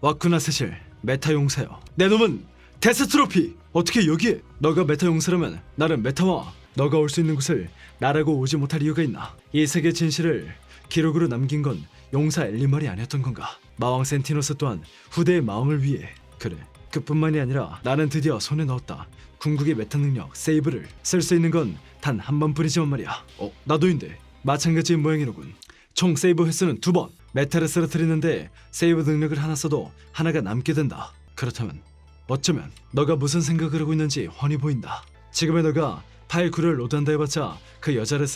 [SPEAKER 1] 왔구나 세실, 메타 용사여. 내 놈은 데스트로피! 어떻게 여기에? 너가 메타 용사라면 나는 메타와 너가 올 수 있는 곳을 나라고 오지 못할 이유가 있나? 이 세계 진실을 기록으로 남긴 건 용사 엘리말이 아니었던 건가? 마왕 센티노스 또한 후대의 마왕을 위해. 그래, 그뿐만이 아니라 나는 드디어 손에 넣었다. 궁극의 메타 능력 세이브를 쓸 수 있는 건 단 한 번뿐이지만 말이야. 나도인데 마찬가지인 모양이로군. 총 세이브 횟수는 2번. 메타를 쓰러뜨리는데 세이브 능력을 하나 써도 하나가 남게 된다. 그렇다면 어쩌면 너가 무슨 생각을 하고 있는지 훤히 보인다. 지금의 너가 파일 9를 로드한다 해봤자 그 여자를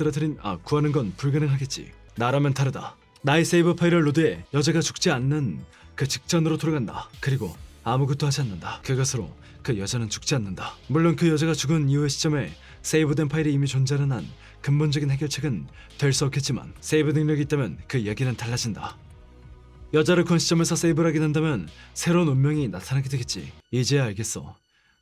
[SPEAKER 1] 구하는 건 불가능하겠지. 나라면 다르다. 나의 세이브 파일을 로드해 여자가 죽지 않는 그 직전으로 돌아간다. 그리고 아무것도 하지 않는다. 그것으로 그 여자는 죽지 않는다. 물론 그 여자가 죽은 이후의 시점에 세이브된 파일이 이미 존재하는 한 근본적인 해결책은 될 수 없겠지만 세이브 능력이 있다면 그 이야기는 달라진다. 여자를 구한 시점에서 세이브를 하게 된다면 새로운 운명이 나타나게 되겠지. 이제야 알겠어.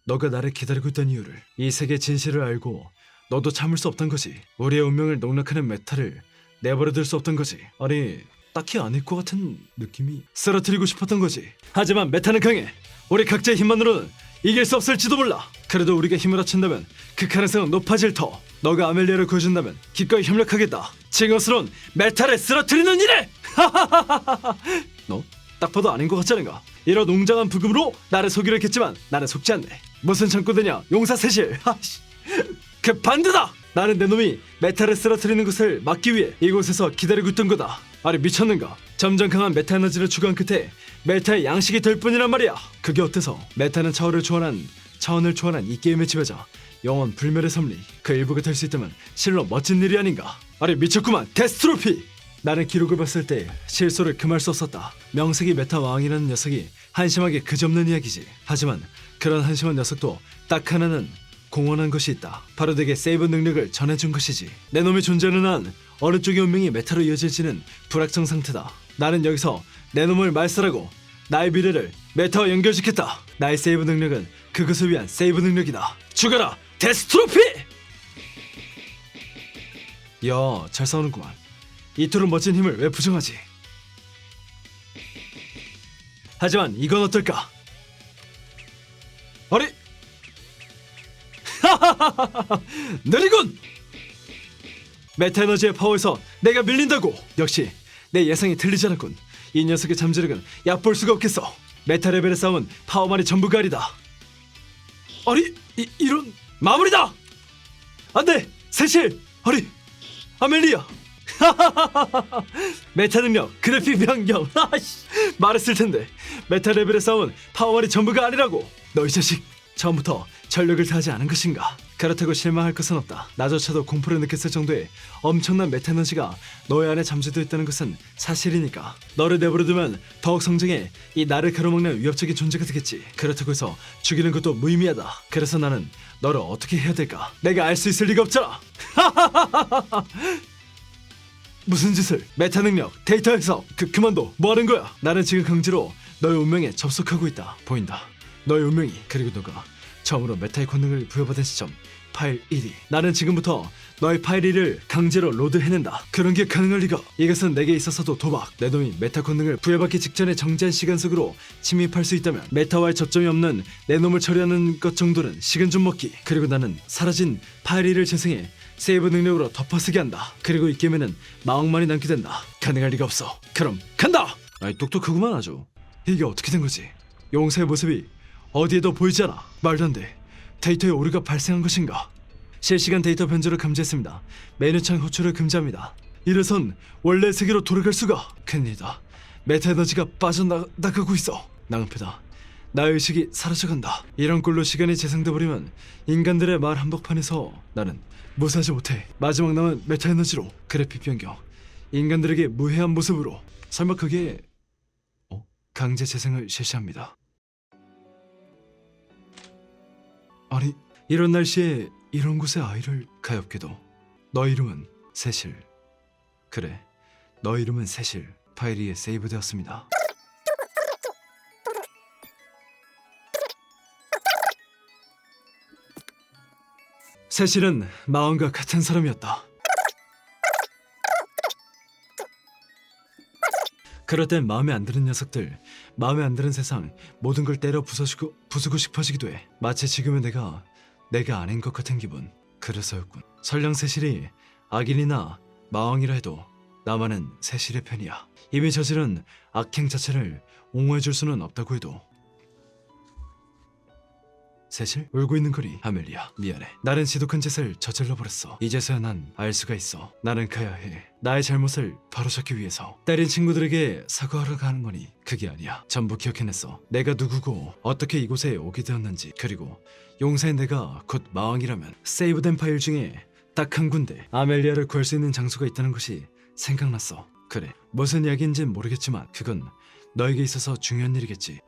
[SPEAKER 1] 너가 나를 기다리고 있던 이유를. 이 세계 진실을 알고 너도 참을 수 없던 거지. 우리의 운명을 농락하는 메타를 내버려둘 수 없던 거지. 아니, 딱히 아닐 것 같은 느낌이. 쓰러뜨리고 싶었던 거지. 하지만 메타는 강해. 우리 각자의 힘만으로는 이길 수 없을지도 몰라. 그래도 우리가 힘을 합친다면 그 가능성은 높아질 터. 너가 아멜리아를 구해준다면 기꺼이 협력하겠다. 징어스러운 메타를 쓰러뜨리는 일에. 너? 딱 봐도 아닌 것 같지 않은가? 이런 웅장한 부금으로 나를 속이려 했겠지만 나는 속지 않네. 무슨 창고드냐 용사 세실. 그 반드다. 나는 내 놈이 메타를 쓰러뜨리는 것을 막기 위해 이곳에서 기다리고 있던 거다. 아니 미쳤는가? 점점 강한 메타 에너지를 추구한 끝에 메타의 양식이 될 뿐이란 말이야. 그게 어때서? 메타는 차원을 초월한 이 게임의 지배자, 영원 불멸의 섭리. 그 일부가 될 수 있다면 실로 멋진 일이 아닌가? 아니 미쳤구만. 데스트로피! 나는 기록을 봤을 때 실소를 금할 수 없었다. 명색이 메타 왕이라는 녀석이 한심하게 그지없는 이야기지. 하지만 그런 한심한 녀석도 딱 하나는 공헌한 것이 있다. 바로 내게 세이브 능력을 전해준 것이지. 내 놈이 존재하는 한 어느 쪽의 운명이 메타로 이어질지는 불확정 상태다. 나는 여기서 내 놈을 말살하고 나의 미래를 메타와 연결시켰다. 나의 세이브 능력은 그것을 위한 세이브 능력이다. 죽어라 데스트로피! 이야 잘 싸우는구만. 이토록 멋진 힘을 왜 부정하지? 하지만 이건 어떨까? 어리! 느리군! 메타 에너지의 파워에서 내가 밀린다고! 역시 내 예상이 틀리지 않았군. 이 녀석의 잠재력은 얕볼 수가 없겠어. 메타 레벨의 싸움은 파워만이 전부가 아니다. 아니 이런... 마무리다! 안돼! 세실! 아니 아멜리아! 메타 능력 그래픽 변경. 말했을 텐데 메타 레벨의 싸움은 파워만이 전부가 아니라고. 너 이 자식 처음부터 전력을 다하지 않은 것인가? 그렇다고 실망할 것은 없다. 나조차도 공포를 느꼈을 정도의 엄청난 메타 에너지가 너의 안에 잠재되어 있다는 것은 사실이니까. 너를 내버려두면 더욱 성장해 이 나를 가로막는 위협적인 존재가 되겠지. 그렇다고 해서 죽이는 것도 무의미하다. 그래서 나는 너를 어떻게 해야 될까? 내가 알 수 있을 리가 없잖아. 무슨 짓을? 메타 능력, 데이터 해석, 그만둬. 뭐하는 거야? 나는 지금 강제로 너의 운명에 접속하고 있다. 보인다. 너의 운명이. 그리고 너가 처음으로 메타의 권능을 부여받은 시점 파일 1위. 나는 지금부터 너의 파일 1을 강제로 로드해낸다. 그런 게 가능할 리가. 이것은 내게 있어서도 도박. 내 놈이 메타 권능을 부여받기 직전에 정지한 시간 속으로 침입할 수 있다면 메타와의 접점이 없는 내 놈을 처리하는 것 정도는 시간 좀 먹기. 그리고 나는 사라진 파일 1을 재생해 세이브 능력으로 덮어쓰게 한다. 그리고 이 게임에는 마왕만이 남게 된다. 가능할 리가 없어. 그럼 간다! 아이 똑똑하구만 아주. 이게 어떻게 된 거지? 용사의 모습이 어디에도 보이지 않아. 말도 안 돼. 데이터에 오류가 발생한 것인가? 실시간 데이터 변조를 감지했습니다. 메뉴창 호출을 금지합니다. 이래선 원래 세계로 돌아갈 수가. 큰일이다. 메타 에너지가 빠져나가고 있어. 낭패다. 나의 의식이 사라져간다. 이런 꼴로 시간이 재생돼 버리면 인간들의 말 한복판에서 나는 무사하지 못해. 마지막 남은 메타 에너지로 그래픽 변경. 인간들에게 무해한 모습으로. 설마 그게 강제 재생을 실시합니다. 아니 이런 날씨에 이런 곳에 아이를. 가엾게도 너 이름은 세실. 그래 너 이름은 세실. 파일이 세이브되었습니다. 세실은 마왕과 같은 사람이었다. 그럴 땐 마음에 안 드는 녀석들, 마음에 안 드는 세상, 모든 걸 때려 부수고 싶어지기도 해. 마치 지금의 내가 아닌 것 같은 기분. 그래서였군. 설령 세실이 악인이나 마왕이라 해도 나만은 세실의 편이야. 이미 저지른 악행 자체를 옹호해줄 수는 없다고 해도. 세실? 울고 있는 거리. 아멜리아 미안해. 나는 지독한 짓을 저질러버렸어. 이제서야 난 알 수가 있어. 나는 가야 해. 나의 잘못을 바로잡기 위해서. 때린 친구들에게 사과하러 가는 거니 그게 아니야. 전부 기억해냈어. 내가 누구고 어떻게 이곳에 오게 되었는지. 그리고 용사의 내가 곧 마왕이라면 세이브된 파일 중에 딱 한 군데 아멜리아를 구할 수 있는 장소가 있다는 것이 생각났어. 그래 무슨 이야기인진 모르겠지만 그건 너에게 있어서 중요한 일이겠지.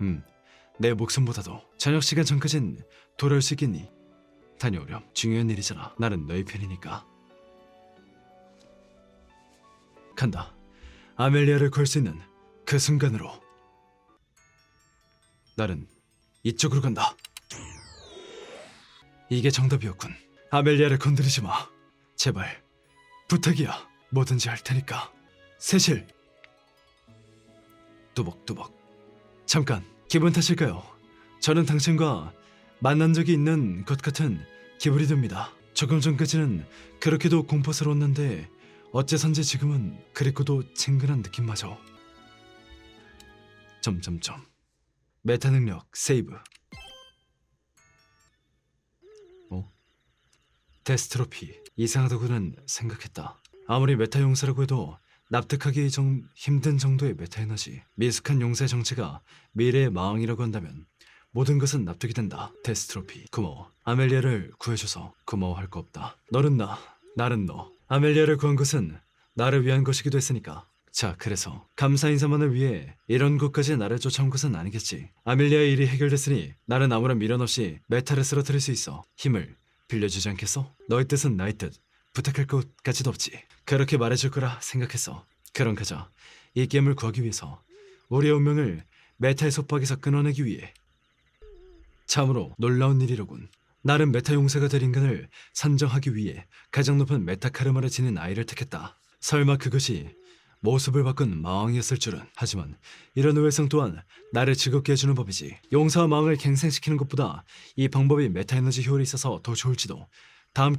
[SPEAKER 1] 내 목숨보다도. 저녁 시간 전까진 돌아올 수 있겠니? 다녀오렴. 중요한 일이잖아. 나는 너의 편이니까. 간다. 아멜리아를 걸 수 있는 그 순간으로. 나는 이쪽으로 간다. 이게 정답이었군. 아멜리아를 건드리지 마. 제발 부탁이야. 뭐든지 할 테니까. 세실. 뚜벅뚜벅. 잠깐. 기분 탓일까요? 저는 당신과 만난 적이 있는 것 같은 기분이 듭니다. 조금 전까지는 그렇게도 공포스러웠는데 어째선지 지금은 그립고도 친근한 느낌마저. 점점점. 메타 능력 세이브. 데스트로피 이상하다고는 생각했다. 아무리 메타 용사라고 해도 납득하기 힘든 정도의 메타 에너지, 미숙한 용사의 정체가 미래의 마왕이라고 한다면 모든 것은 납득이 된다. 데스트로피 고마워. 아멜리아를 구해줘서 고마워할 거 없다. 너는 나, 나는 너. 아멜리아를 구한 것은 나를 위한 것이기도 했으니까. 자, 그래서 감사 인사만을 위해 이런 곳까지 나를 쫓아온 것은 아니겠지. 아멜리아의 일이 해결됐으니 나는 아무런 미련 없이 메타를 쓰러뜨릴 수 있어. 힘을 빌려주지 않겠어? 너의 뜻은 나의 뜻. 부탁할 것까지도 없지. 그렇게 말해줄 거라 생각했어. 그럼 가자. 이 게임을 구하기 위해서 우리의 운명을 메타의 속박에서 끊어내기 위해. 참으로 놀라운 일이로군. 나는 메타 용사가 될 인간을 선정하기 위해 가장 높은 메타 카르마를 지닌 아이를 택했다. 설마 그것이 모습을 바꾼 마왕이었을 줄은. 하지만 이런 우회성 또한 나를 즐겁게 해주는 법이지. 용사와 마왕을 갱생시키는 것보다 이 방법이 메타 에너지 효율이 있어서 더 좋을지도. 다음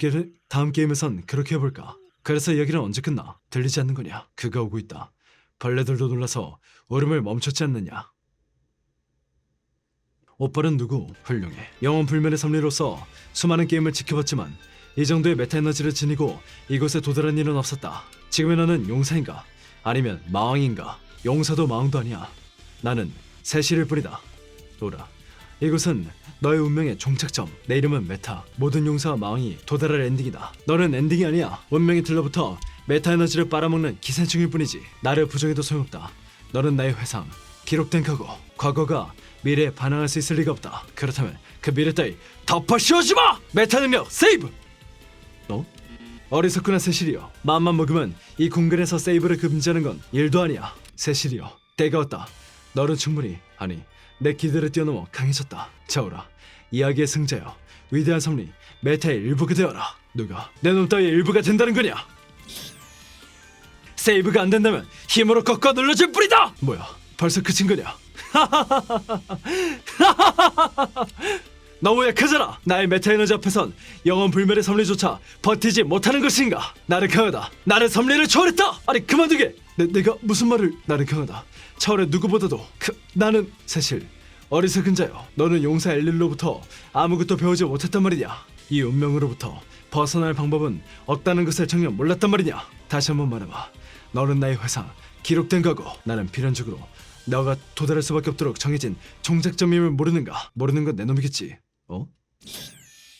[SPEAKER 1] 게임에선 그렇게 해볼까. 그래서 이야기는 언제 끝나? 들리지 않는 거냐? 그가 오고 있다. 벌레들도 놀라서 울음을 멈췄지 않느냐? 오빠는 누구? 훌륭해. 영원 불멸의 섭리로서 수많은 게임을 지켜봤지만 이 정도의 메타 에너지를 지니고 이곳에 도달한 일은 없었다. 지금의 너는 용사인가? 아니면 마왕인가? 용사도 마왕도 아니야. 나는 세실일 뿐이다. 로라, 이곳은 너의 운명의 종착점. 내 이름은 메타. 모든 용사와 마왕이 도달할 엔딩이다. 너는 엔딩이 아니야. 운명이 들러붙어 메타 에너지를 빨아먹는 기생충일 뿐이지. 나를 부정해도 소용없다. 너는 나의 회상, 기록된 과거. 과거가 미래에 반항할 수 있을 리가 없다. 그렇다면 그 미래 따위 덮어 씌워주마! 메타 능력 세이브! 너? 어리석구나 세실이여. 마음만 먹으면 이 공간에서 세이브를 금지하는 건 일도 아니야. 세실이여, 때가 왔다. 너는 충분히, 아니 내 기대를 뛰어넘어 강해졌다. 자오라, 이야기의 승자여. 위대한 섭리 메타의 일부가 되어라. 누가 내 놈 따위의 일부가 된다는 거냐? 세이브가 안 된다면 힘으로 꺾어 눌러줄 뿌리다! 뭐야, 벌써 그친 거냐? 너무 약하잖아. 나의 메타 에너지 앞에선 영원 불멸의 섭리조차 버티지 못하는 것인가? 나는 강하다. 나는 섭리를 초월했다. 아니 그만두게. 내가 무슨 말을? 나는 강하다. 차원의 누구보다도 나는 사실 어리석은 자여. 너는 용사 엘릴로부터 아무것도 배우지 못했단 말이냐? 이 운명으로부터 벗어날 방법은 없다는 것을 전혀 몰랐단 말이냐? 다시 한번 말해봐. 너는 나의 회상, 기록된 과거. 나는 필연적으로 너가 도달할 수밖에 없도록 정해진 종착점임을 모르는가? 모르는 건 내 놈이겠지. 어?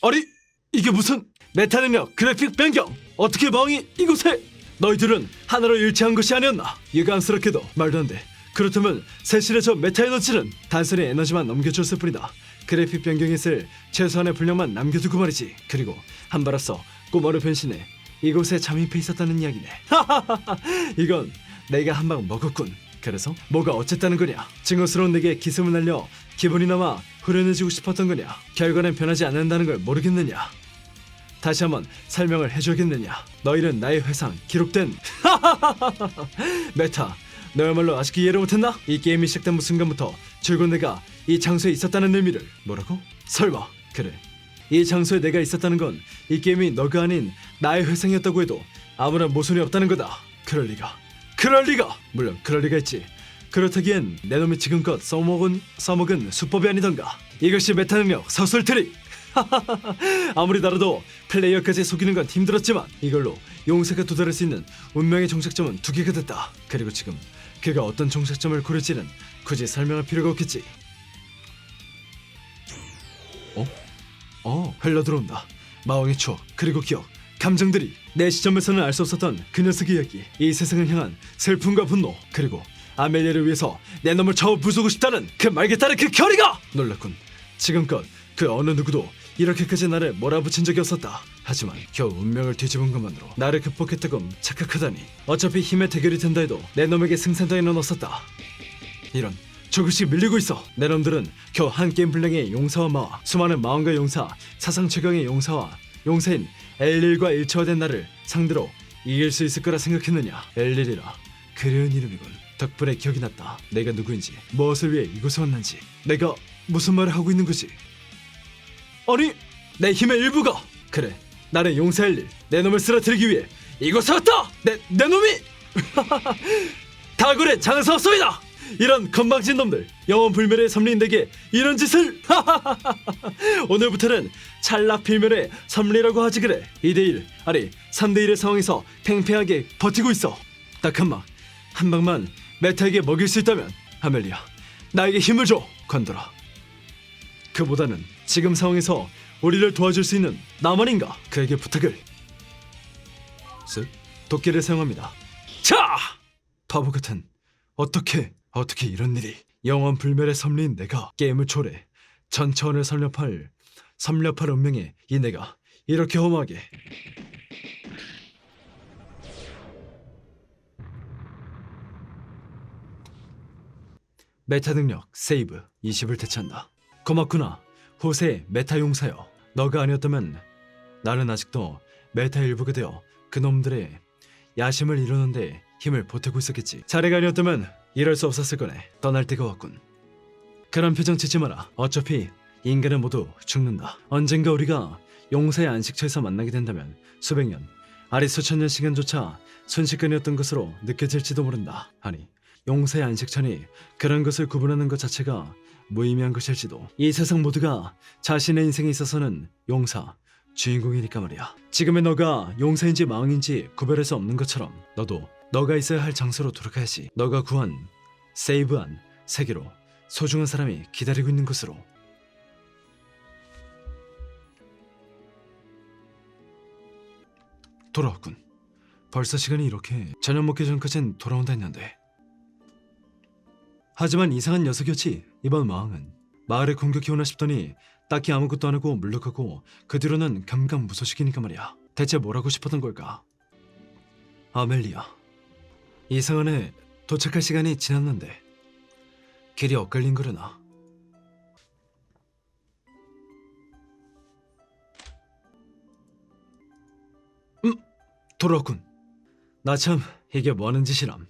[SPEAKER 1] 아니 이게 무슨 메타 능력 그래픽 변경? 어떻게 마왕이 이곳에? 너희들은 하나로 일치한 것이 아니었나? 유감스럽게도 말도 안 돼. 그렇다면 세실의 저 메타 에너지는 단순히 에너지만 넘겨줬을 뿐이다. 그래픽 변경했을 최소한의 분량만 남겨두고 말이지. 그리고 한 발 앞서 꼬마로 변신해 이곳에 잠입해 있었다는 이야기네. 이건 내가 한 방 먹었군. 그래서 뭐가 어쨌다는 거냐? 증오스러운 내게 기승을 날려 기분이나마 후련해지고 싶었던 거냐? 결과는 변하지 않는다는 걸 모르겠느냐? 다시 한번 설명을 해줘야겠느냐? 너희는 나의 회상, 기록된 메타. 너야말로 아직 이해를 못했나? 이 게임이 시작된 순간부터 줄곧 내가 이 장소에 있었다는 의미를. 뭐라고? 설마. 그래, 이 장소에 내가 있었다는 건 이 게임이 너가 아닌 나의 회상이었다고 해도 아무런 모순이 없다는 거다. 그럴 리가. 물론 그럴 리가 있지. 그렇다기엔 내 놈이 지금껏 써먹은 수법이 아니던가. 이것이 메타 능력 서술 트릭. 아무리 다르도 플레이어까지 속이는 건 힘들었지만 이걸로 용사가 도달할 수 있는 운명의 종착점은 2개가 됐다. 그리고 지금 그가 어떤 종착점을 고를지는 굳이 설명할 필요가 없겠지. 흘러들어온다. 마왕의 추억, 그리고 기억, 감정들이. 내 시점에서는 알 수 없었던 그 녀석의 이야기. 이 세상을 향한 슬픔과 분노, 그리고 아멜리아를 위해서 내 놈을 저 부수고 싶다는 그 말겠다는 그 결의가! 놀랐군. 지금껏 그 어느 누구도 이렇게까지 나를 몰아붙인 적이 없었다. 하지만 겨우 운명을 뒤집은 것만으로 나를 극복했다고 착각하다니. 어차피 힘의 대결이 된다 해도 내 놈에게 승산 따위는 없었다. 이런, 조금씩 밀리고 있어. 내 놈들은 겨우 한 게임 분량의 용사와 마와, 수많은 마왕과 용사, 사상 최강의 용사와 용사인 엘릴과 일체화된 나를 상대로 이길 수 있을 거라 생각했느냐? 엘릴이라, 그리운 이름이군. 덕분에 기억이 났다. 내가 누구인지, 무엇을 위해 이곳에 왔는지. 내가 무슨 말을 하고 있는 거지? 아니, 내 힘의 일부가. 그래, 나는 용사 엘릴. 내 놈을 쓰러뜨리기 위해 이곳에 왔다. 내 놈이 다굴의 장사였소이다. 이런 건방진 놈들, 영원 불멸의 섭리인에게 이런 짓을! 오늘부터는 찰나 필멸의 섭리라고 하지 그래. 2대1 아니 3대1의 상황에서 팽팽하게 버티고 있어. 딱 한 방만 메타에게 먹일 수 있다면 아멜리아, 나에게 힘을 줘, 건더라. 그보다는 지금 상황에서 우리를 도와줄 수 있는 나만인가 그에게 부탁을. 쓱 도끼를 사용합니다. 자! 바보 같은, 어떻게 이런 일이. 영원 불멸의 섭리인 내가 게임을 초래 전 차원을 섭렵할 운명에 이 내가 이렇게 험하게. 메타 능력 세이브 20을 대체한다. 고맙구나 호세 메타 용사여. 너가 아니었다면 나는 아직도 메타 일부가 되어 그놈들의 야심을 이루는데 힘을 보태고 있었겠지. 자네가 아니었다면 이럴 수 없었을 거네. 떠날 때가 왔군. 그런 표정 짓지 마라. 어차피 인간은 모두 죽는다. 언젠가 우리가 용사의 안식처에서 만나게 된다면 수백 년, 아니 수천 년 시간조차 순식간이었던 것으로 느껴질지도 모른다. 아니 용사의 안식처니 그런 것을 구분하는 것 자체가 무의미한 것일지도. 이 세상 모두가 자신의 인생에 있어서는 용사, 주인공이니까 말이야. 지금의 너가 용사인지 망인지 구별할 수 없는 것처럼 너도 너가 있어야 할 장소로 돌아가야지. 너가 구한, 세이브한 세계로 소중한 사람이 기다리고 있는 곳으로. 돌아왔군. 벌써 시간이 이렇게. 저녁 먹기 전까진 돌아온다 했는데. 하지만 이상한 녀석이었지 이번 마왕은. 마을에 공격해 오나 싶더니 딱히 아무것도 안 하고 물러가고 그 뒤로는 감감무소식이니까 말이야. 대체 뭘 하고 싶었던 걸까? 아멜리아, 이상한 애 도착할 시간이 지났는데 길이 엇갈린 거려나. 돌아왔군. 나 참 이게 뭐하는 짓이람.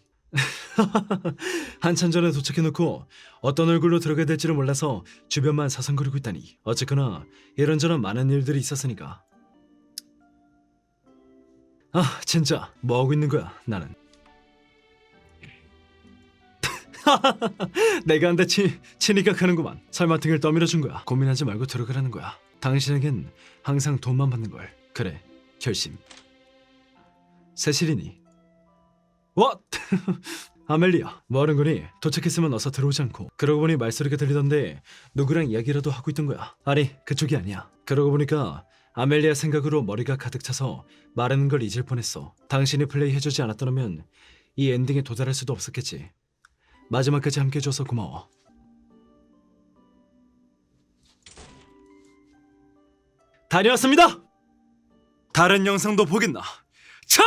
[SPEAKER 1] 한참 전에 도착해놓고 어떤 얼굴로 들어가야 될지를 몰라서 주변만 사성거리고 있다니. 어쨌거나 이런저런 많은 일들이 있었으니까. 아 진짜 뭐하고 있는 거야 나는. 내가 한대 치니까 가는구만. 설마 등을 떠밀어준 거야. 고민하지 말고 들어가라는 거야. 당신에겐 항상 돈만 받는 걸. 그래 결심. 세실이니? What? 아멜리아 뭐하는 거니? 도착했으면 어서 들어오지 않고. 그러고 보니 말소리가 들리던데 누구랑 이야기라도 하고 있던 거야. 아니 그쪽이 아니야. 그러고 보니까 아멜리아 생각으로 머리가 가득 차서 말하는 걸 잊을 뻔했어. 당신이 플레이 해주지 않았더라면 이 엔딩에 도달할 수도 없었겠지. 마지막까지 함께 해줘서 고마워. 다녀왔습니다. 다른 영상도 보겠나? 차!